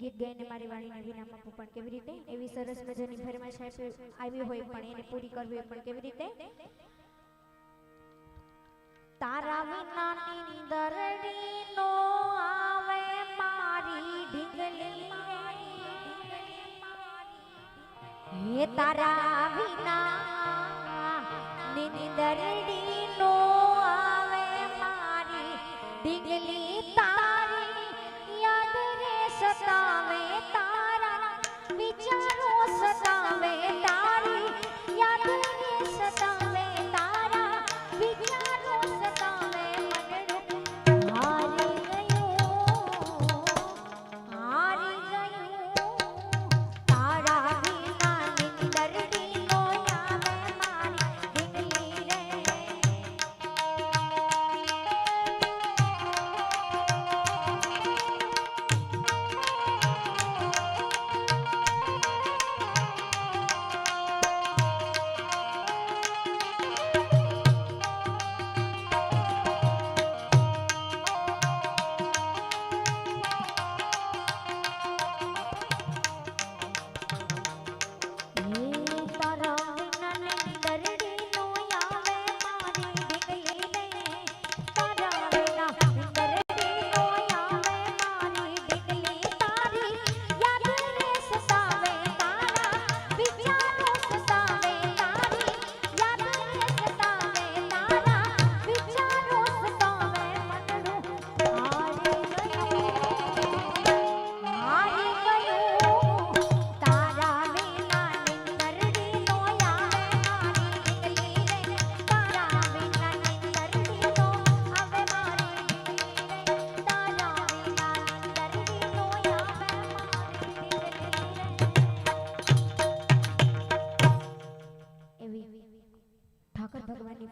ગીત ગાઈને મારી વાણીને વિરામ આપું પણ કેવી રીતે એવી સરસ મજાની ફરમાઈશ આવી હોય પણ એને પૂરી કરવી હોય પણ કેવી રીતે તારા વિના નિંદરડી નો આવે મારી ઢીંગલી હે તારા વિના નિંદરડી